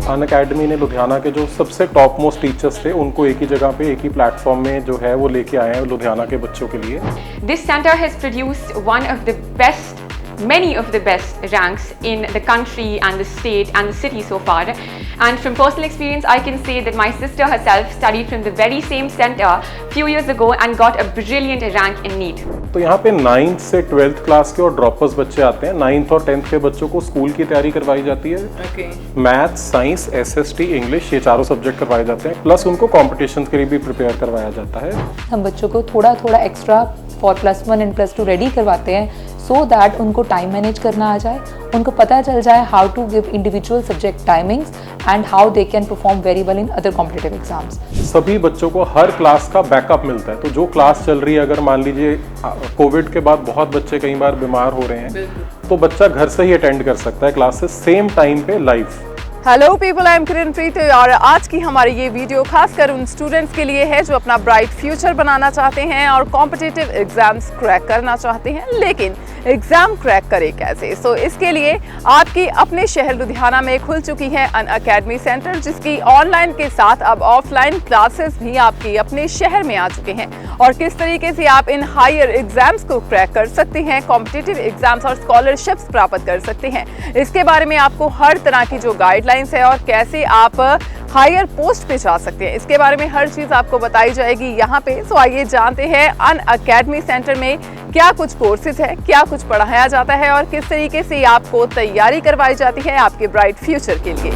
Unacademy ने लुधियाना के जो सबसे टॉप मोस्ट टीचर्स थे उनको एक ही जगह पे एक ही प्लेटफॉर्म में जो है वो लेके आए हैं लुधियाना के बच्चों के लिए। This center has produced many of the best ranks in the country and the state and the city so far. And from personal experience, I can say that my sister herself studied from the very same center few years ago and got a brilliant rank in NEET. तो यहाँ पे 9th से 12th class के और droppers बच्चे आते हैं। 9th और 10th के बच्चों को स्कूल की तैयारी करवाई जाती है। मैथ्स, साइंस, SST, इंग्लिश, ये चारों सब्जेक्ट करवाए जाते हैं। प्लस उनको कॉम्पिटिशन के लिए भी प्रिपेयर करवाया जाता है। हम बच्चों को थोड़ा थोड़ा एक्स्ट्रा फॉर +1 एंड +2 रेडी करवाते हैं सो दैट उनको टाइम मैनेज करना आ जाए, उनको पता चल जाए how to give individual subject timings and how they can perform very well in other competitive exams. सभी बच्चों को हर क्लास का बैकअप मिलता है। तो जो क्लास चल रही है, अगर मान लीजिए कोविड के बाद बहुत बच्चे कई बार बीमार हो रहे हैं, तो बच्चा घर से ही अटेंड कर सकता है क्लासेस सेम टाइम पे live. Hello people, I am Kiranpreet और आज की हमारी ये वीडियो खासकर उन स्टूडेंट्स के लिए है जो अपना ब्राइट फ्यूचर बनाना चाहते हैं और कॉम्पिटिटिव एग्जाम्स क्रैक करना चाहते हैं, लेकिन एग्जाम क्रैक करे कैसे। सो इसके लिए आपकी अपने शहर लुधियाना में खुल चुकी है अनअकैडमी सेंटर, जिसकी ऑनलाइन के साथ अब ऑफलाइन क्लासेस भी आपकी अपने शहर में आ चुके हैं। और किस तरीके से आप इन हायर एग्जाम्स को क्रैक कर सकते हैं, कॉम्पिटिटिव एग्जाम्स और स्कॉलरशिप्स प्राप्त कर सकते हैं, इसके बारे में आपको हर तरह की जो गाइडलाइंस है और कैसे आप हायर पोस्ट पे जा सकते हैं, इसके बारे में हर चीज़ आपको बताई जाएगी यहाँ पे। सो आइए जानते हैं अनअकैडमी सेंटर में क्या कुछ कोर्सेज है, क्या कुछ पढ़ाया जाता है और किस तरीके से आपको तैयारी करवाई जाती है आपके ब्राइट फ्यूचर के लिए।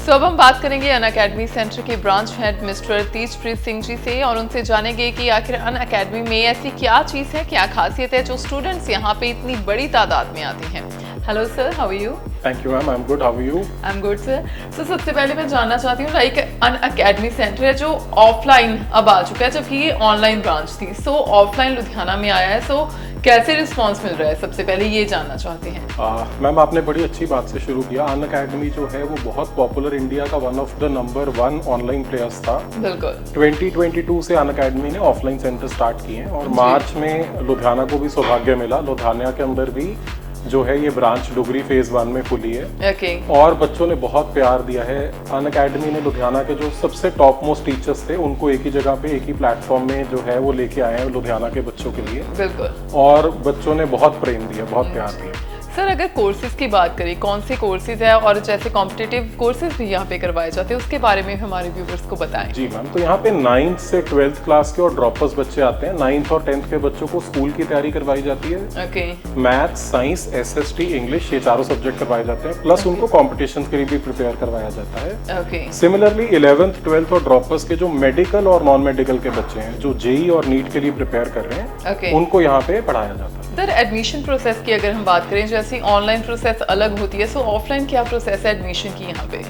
तो अब हम बात करेंगे अनअकैडमी सेंटर के branch head mister Tejpreet Singh ji से और उनसे जानेंगे कि आखिर अनअकैडमी में ऐसी क्या चीज़ है, क्या खासियत है जो स्टूडेंट्स यहाँ पे इतनी बड़ी तादाद में आते हैं। Hello sir, how are you? Thank you ma'am, I am good, how are you? I am good sir. So सबसे पहले मैं जानना चाहती हूँ, लाइक अनअकैडमी सेंटर है जो ऑफलाइन अब आ चुका है, जबकि ये ऑनलाइन ब्रांच थी। सो ऑफलाइन लुधियाना में आया है, सो कैसे रिस्पांस मिल रहा है, सबसे पहले ये जानना चाहते हैं। मैम आपने बड़ी अच्छी बात से शुरू किया। अनअकैडमी जो है वो बहुत पॉपुलर, इंडिया का one of the number 1 online players था। बिल्कुल। 2022 से अनअकैडमी ने ऑफलाइन सेंटर स्टार्ट किए हैं और मार्च में लुधियाना को भी सौभाग्य मिला। लुधियाना के अंदर भी जो है ये ब्रांच डुगरी फेज 1 में खुली है। और बच्चों ने बहुत प्यार दिया है। अनअकैडमी ने लुधियाना के जो सबसे टॉप मोस्ट टीचर्स थे उनको एक ही जगह पे एक ही प्लेटफॉर्म में जो है वो लेके आए हैं लुधियाना के बच्चों के लिए। बिल्कुल। और बच्चों ने बहुत प्रेम दिया, बहुत प्यार दिया। सर अगर कोर्सेज की बात करें, कौन से कोर्सेज है और जैसे कॉम्पिटिटिव कोर्सेज भी यहाँ पे करवाए जाते हैं, उसके बारे में हमारे व्यूअर्स को बताएं। जी मैम, तो यहाँ पे 9th से 12th क्लास के और ड्रॉपर्स बच्चे आते हैं। 9th और 10th के बच्चों को स्कूल की तैयारी करवाई जाती है। मैथ्स, साइंस, SST, इंग्लिश, ये चारों सब्जेक्ट करवाए जाते हैं। प्लस उनको कॉम्पिटिशन के लिए भी प्रिपेयर करवाया जाता है। सिमिलरली 11th, 12th और ड्रॉपर्स के जो मेडिकल और नॉन मेडिकल के बच्चे हैं, जो JEE और नीट के लिए प्रिपेयर कर रहे हैं, उनको यहाँ पे पढ़ाया जाता है। सर एडमिशन प्रोसेस की अगर हम बात करें, जैसे ऑनलाइन प्रोसेस अलग होती है, सो ऑफलाइन क्या प्रोसेस है एडमिशन की यहाँ पे?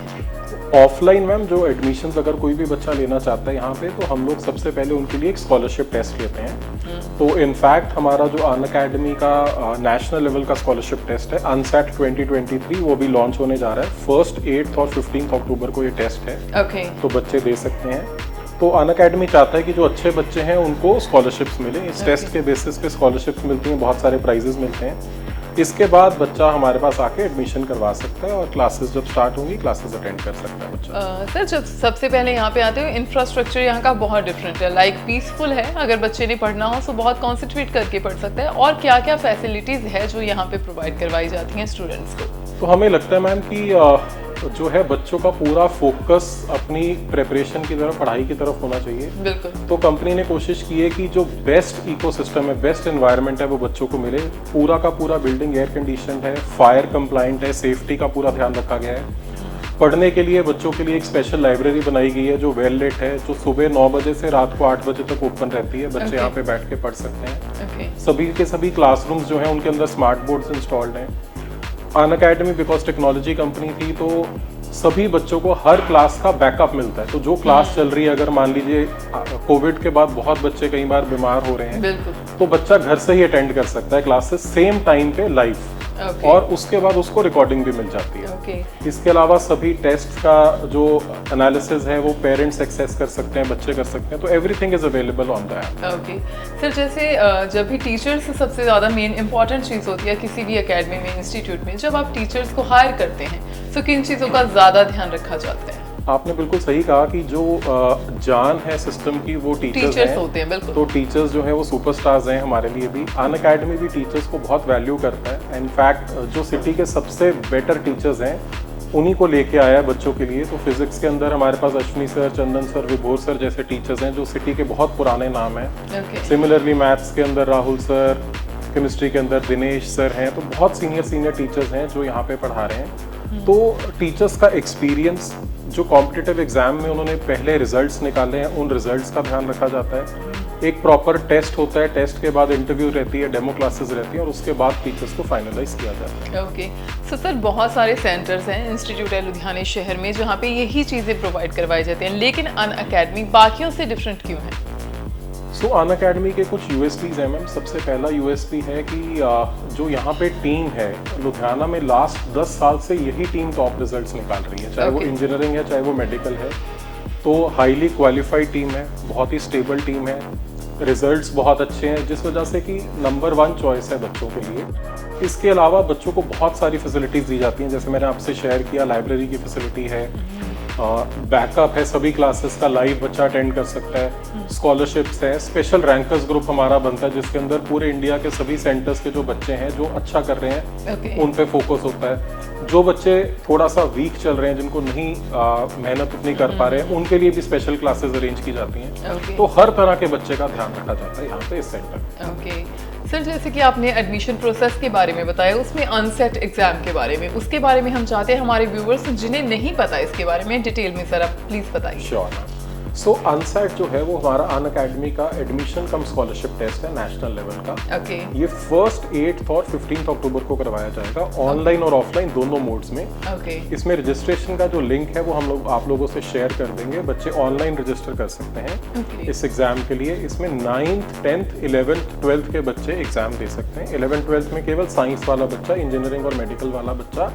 ऑफलाइन मैम जो एडमिशन अगर कोई भी बच्चा लेना चाहता है यहाँ पे, तो हम लोग सबसे पहले उनके लिए एक स्कॉलरशिप टेस्ट लेते हैं। तो इनफैक्ट हमारा जो अनअकैडमी का नेशनल लेवल का स्कॉलरशिप टेस्ट है अनसेट 2023, वो भी लॉन्च होने जा रहा है। 1st, 8th और 15th अक्टूबर को ये टेस्ट है। तो बच्चे दे सकते हैं। तो अनअकैडमी चाहता है कि जो अच्छे बच्चे हैं उनको स्कॉलरशिप्स मिले। इस टेस्ट के बेसिस पे स्कॉलरशिप्स मिलती हैं, बहुत सारे प्राइजेस मिलते हैं। इसके बाद बच्चा हमारे पास आके एडमिशन करवा सकता है और क्लासेस जब स्टार्ट होंगी क्लासेस अटेंड कर सकता है बच्चा। सर जब सबसे पहले यहाँ पे आते हो, इंफ्रास्ट्रक्चर यहाँ का बहुत डिफरेंट है, लाइक पीसफुल है। अगर बच्चे ने पढ़ना हो तो बहुत कॉन्सेंट्रेट करके पढ़ सकता है। और क्या क्या फैसिलिटीज़ है जो यहाँ पे प्रोवाइड करवाई जाती हैं स्टूडेंट्स को? तो हमें लगता है मैम कि जो है बच्चों का पूरा फोकस अपनी प्रिपरेशन की तरफ, पढ़ाई की तरफ होना चाहिए। बिल्कुल। तो कंपनी ने कोशिश की है कि जो बेस्ट इकोसिस्टम है, बेस्ट एनवायरनमेंट है, वो बच्चों को मिले। पूरा का पूरा बिल्डिंग एयर कंडीशन है, फायर कंप्लाइंट है, सेफ्टी का पूरा ध्यान रखा गया है। पढ़ने के लिए बच्चों के लिए एक स्पेशल लाइब्रेरी बनाई गई है जो वेल लेट है, जो सुबह 9 बजे से रात को 8 बजे तक ओपन रहती है। बच्चे यहाँ पे बैठ के पढ़ सकते हैं। सभी के सभी क्लासरूम्स जो हैं उनके अंदर स्मार्ट बोर्ड्स इंस्टॉल्ड हैं। अनअकैडमी बिकॉज टेक्नोलॉजी कंपनी थी, तो सभी बच्चों को हर क्लास का बैकअप मिलता है। तो जो क्लास चल रही है, अगर मान लीजिए कोविड के बाद बहुत बच्चे कई बार बीमार हो रहे हैं, तो बच्चा घर से ही अटेंड कर सकता है क्लासेस सेम टाइम पे लाइव। Okay. और उसके बाद उसको रिकॉर्डिंग भी मिल जाती है। ओके इसके अलावा सभी टेस्ट का जो एनालिसिस है वो पेरेंट्स एक्सेस कर सकते हैं, बच्चे कर सकते हैं, तो everything is available on the app. Okay sir, जैसे जब भी टीचर्स सबसे ज़्यादा मेन इंपॉर्टेंट चीज़ होती है किसी भी एकेडमी में, इंस्टीट्यूट में, जब आप टीचर्स को हायर करते हैं तो किन चीज़ों का ज़्यादा ध्यान रखा जाता है? आपने बिल्कुल सही कहा कि जो जान है सिस्टम की वो टीचर्स हैं। होते हैं, बिल्कुल। तो टीचर्स जो है वो सुपरस्टार्स हैं हमारे लिए भी। अन अकेडमी भी टीचर्स को बहुत वैल्यू करता है। इनफैक्ट जो सिटी के सबसे बेटर टीचर्स हैं उन्हीं को लेके आया है बच्चों के लिए। तो फिजिक्स के अंदर हमारे पास अश्विनी सर, चंदन सर, विभोर सर जैसे टीचर्स हैं जो सिटी के बहुत पुराने नाम हैं। Okay. सिमिलरली मैथ्स के अंदर राहुल सर, केमिस्ट्री के अंदर दिनेश सर हैं। तो बहुत सीनियर टीचर्स हैं जो यहाँ पे पढ़ा रहे हैं। तो टीचर्स का एक्सपीरियंस, जो कॉम्पिटिटिव एग्जाम में उन्होंने पहले रिजल्ट्स निकाले हैं उन रिजल्ट्स का ध्यान रखा जाता है। एक प्रॉपर टेस्ट होता है, टेस्ट के बाद इंटरव्यू रहती है, डेमो क्लासेस रहती है और उसके बाद टीचर्स को फाइनलाइज किया जाता है। ओके सर, बहुत सारे सेंटर्स हैं, इंस्टीट्यूट है लुधियाना शहर में जहाँ पे यही चीज़ें प्रोवाइड करवाई जाती हैं, लेकिन अन अकेडमी बाकियों से डिफरेंट क्यों है? सो अन अकेडमी के कुछ यूएसपीज हैं मैम। सबसे पहला यूएसपी है कि जो यहाँ पे टीम है लुधियाना में लास्ट 10 साल से यही टीम टॉप रिजल्ट्स निकाल रही है, चाहे वो Okay. इंजीनियरिंग है चाहे वो मेडिकल है। तो हाईली क्वालिफाइड टीम है, बहुत ही स्टेबल टीम है, रिजल्ट्स बहुत अच्छे हैं, जिस वजह से कि नंबर 1 चॉइस है बच्चों के लिए। इसके अलावा बच्चों को बहुत सारी फैसिलिटीज़ दी जाती हैं, जैसे मैंने आपसे शेयर किया, लाइब्रेरी की फैसिलिटी है, बैकअप है, सभी क्लासेस का लाइव बच्चा अटेंड कर सकता है, स्कॉलरशिप्स है, स्पेशल रैंकर्स ग्रुप हमारा बनता है जिसके अंदर पूरे इंडिया के सभी सेंटर्स के जो बच्चे हैं जो अच्छा कर रहे हैं Okay. उन पे फोकस होता है। जो बच्चे थोड़ा सा वीक चल रहे हैं, जिनको नहीं मेहनत उतनी कर पा रहे हैं, उनके लिए भी स्पेशल क्लासेस अरेंज की जाती हैं। Okay. तो हर तरह के बच्चे का ध्यान रखा जाता है यहाँ पे इस सेंटर में। ओके सर, जैसे कि आपने एडमिशन प्रोसेस के बारे में बताया, उसमें अनसेट एग्जाम के बारे में, उसके बारे में हम चाहते हैं हमारे व्यूवर्स जिन्हें नहीं पता इसके बारे में डिटेल में सर आप प्लीज बताइए। श्योर। सो अनसेट जो है वो हमारा अन अकेडमी का एडमिशन कम स्कॉलरशिप टेस्ट है नेशनल लेवल का। ओके ये 1st, 8th और 15th अक्टूबर को करवाया जाएगा, ऑनलाइन और ऑफलाइन दोनों मोड्स में। ओके इसमें रजिस्ट्रेशन का जो लिंक है वो हम लोग आप लोगों से शेयर कर देंगे। बच्चे ऑनलाइन रजिस्टर कर सकते हैं Okay. इस एग्जाम के लिए। इसमें 9th, 10th, 11th, 12th के बच्चे एग्जाम दे सकते हैं। 11th, 12th में केवल साइंस वाला बच्चा, इंजीनियरिंग और मेडिकल वाला बच्चा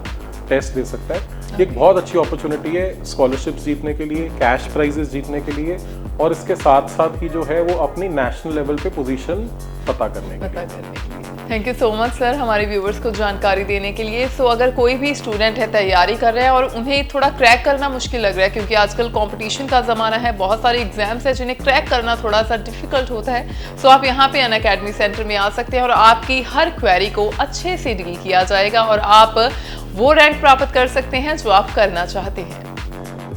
टेस्ट दे सकता है। एक बहुत अच्छी अपॉर्चुनिटी है स्कॉलरशिप्स जीतने के लिए, कैश प्राइजेस जीतने के लिए, और इसके साथ साथ ही जो है वो अपनी नेशनल लेवल पे पोजीशन पता करने के लिए। Thank you so much sir हमारे व्यूवर्स को जानकारी देने के लिए। सो अगर कोई भी स्टूडेंट है तैयारी कर रहा है और उन्हें थोड़ा क्रैक करना मुश्किल लग रहा है, क्योंकि आजकल कंपटीशन का ज़माना है, बहुत सारे एग्जाम्स हैं जिन्हें क्रैक करना थोड़ा सा डिफिकल्ट होता है, सो आप यहाँ पे अन अकेडमी सेंटर में आ सकते हैं और आपकी हर क्वेरी को अच्छे से डील किया जाएगा और आप वो रैंक प्राप्त कर सकते हैं जो आप करना चाहते हैं।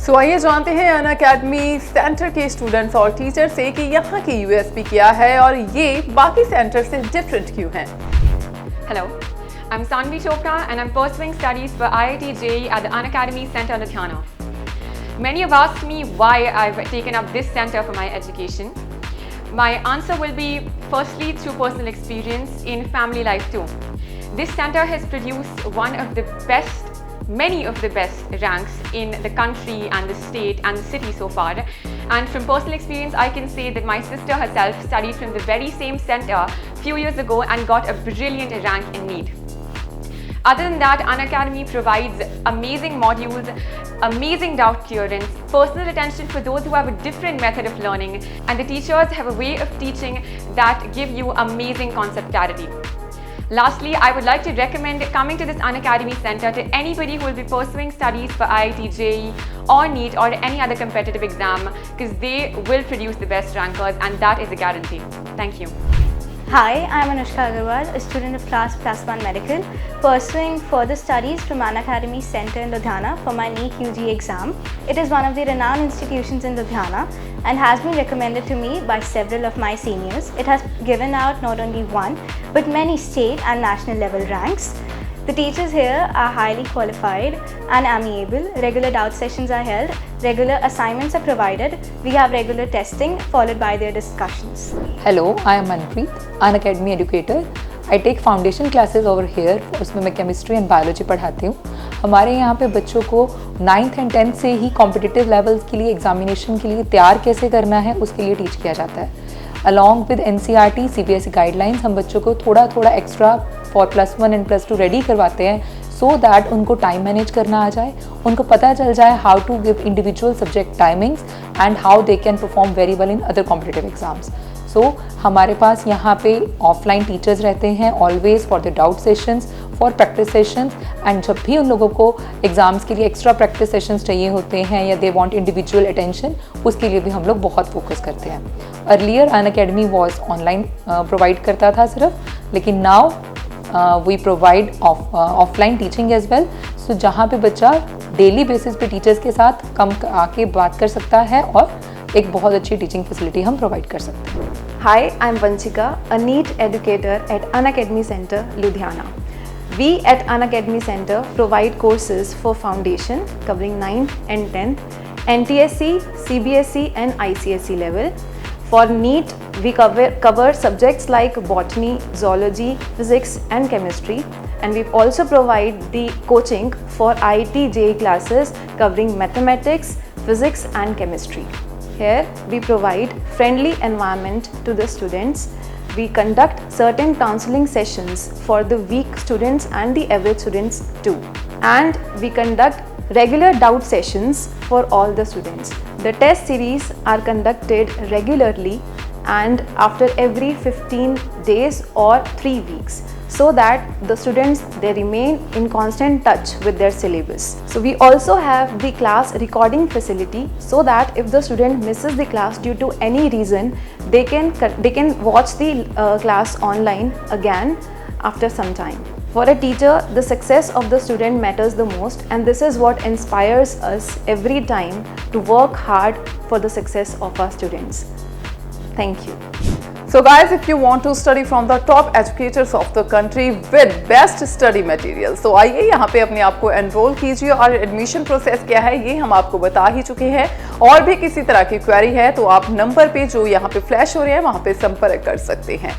सो आइए जानते हैं अन अकेडमी सेंटर के स्टूडेंट्स और टीचर से कि यहाँ की यूएसपी क्या है और ये बाकी सेंटर से डिफरेंट क्यों हैं। Hello, I'm Sanvi Chopra and I'm pursuing studies for IIT JEE at the Unacademy Centre Ludhiana. Many have asked me why I've taken up this centre for my education. My answer will be firstly through personal experience in family life too. This centre has produced one of the best, many of the best ranks in the country and the state and the city so far. And from personal experience, I can say that my sister herself studied from the very same centre few years ago and got a brilliant rank in NEET. Other than that, Unacademy provides amazing modules, amazing doubt clearance, personal attention for those who have a different method of learning, and the teachers have a way of teaching that give you amazing concept clarity. Lastly, I would like to recommend coming to this Unacademy Centre to anybody who will be pursuing studies for IIT JEE or NEET or any other competitive exam, because they will produce the best rankers and that is a guarantee. Thank you. Hi, I'm Anushka Agarwal, a student of Class +1 Medical, pursuing further studies from Unacademy Centre in Ludhiana for my NEET UG exam. It is one of the renowned institutions in Ludhiana and has been recommended to me by several of my seniors. It has given out not only one, but many state and national level ranks. The teachers here are highly qualified and amiable. Regular doubt sessions are held, regular assignments are provided, we have regular testing followed by their discussions. Hello, I am Manpreet, Unacademy educator. I take foundation classes over here. उसमें मैं chemistry and biology पढ़ाती हूँ। हमारे यहाँ पे बच्चों को 9th and 10th से ही कॉम्पिटिटिव लेवल्स के लिए एग्जामिनेशन के लिए तैयार कैसे करना है उसके लिए टीच किया जाता है। Along with NCERT CBSE guidelines हम बच्चों को थोड़ा एक्स्ट्रा फॉर +1 एंड +2 रेडी करवाते हैं सो दैट उनको टाइम मैनेज करना आ जाए, उनको पता चल जाए how to give individual subject timings and how they can perform very well in other competitive exams. So हमारे पास यहाँ पे ऑफलाइन टीचर्स रहते हैं always for the doubt sessions, for practice sessions, and जब भी उन लोगों को एग्ज़ाम्स के लिए एक्स्ट्रा प्रैक्टिस सेशंस चाहिए होते हैं या दे वांट इंडिविजुअल अटेंशन, उसके लिए भी हम लोग बहुत फोकस करते हैं। Earlier Unacademy was online provide करता था सिर्फ, लेकिन now we provide offline teaching as well. So जहाँ पे बच्चा डेली बेसिस पे टीचर्स के साथ कम आके बात कर सकता है और एक बहुत अच्छी टीचिंग फैसिलिटी हम प्रोवाइड कर सकते हैं। Hi, I'm Vanchika, a NEET educator at Unacademy Center, Ludhiana. We at Unacademy Center provide courses for foundation covering 9th and 10th, NTSC, CBSE and ICSE level. For NEET, we cover subjects like botany, zoology, physics and chemistry. And we also provide the coaching for IIT JEE classes covering mathematics, physics and chemistry. Here we provide friendly environment to the students. We conduct certain counseling sessions for the weak students and the average students too. And we conduct regular doubt sessions for all the students. The test series are conducted regularly and after every 15 days or 3 weeks, so that the students they remain in constant touch with their syllabus. So we also have the class recording facility, so that if the student misses the class due to any reason, they can watch the class online again after some time. For a teacher, the success of the student matters the most, and this is what inspires us every time to work hard for the success of our students. Thank you. So guys, if you want to study from the top educators of the country with best study materials, तो आइए यहाँ पे अपने आप को enrol कीजिए। और admission process क्या है ये हम आपको बता ही चुके हैं। और भी किसी तरह की क्वेरी है तो आप नंबर पे जो यहाँ पे फ्लैश हो रहे हैं वहाँ पे संपर्क कर सकते हैं।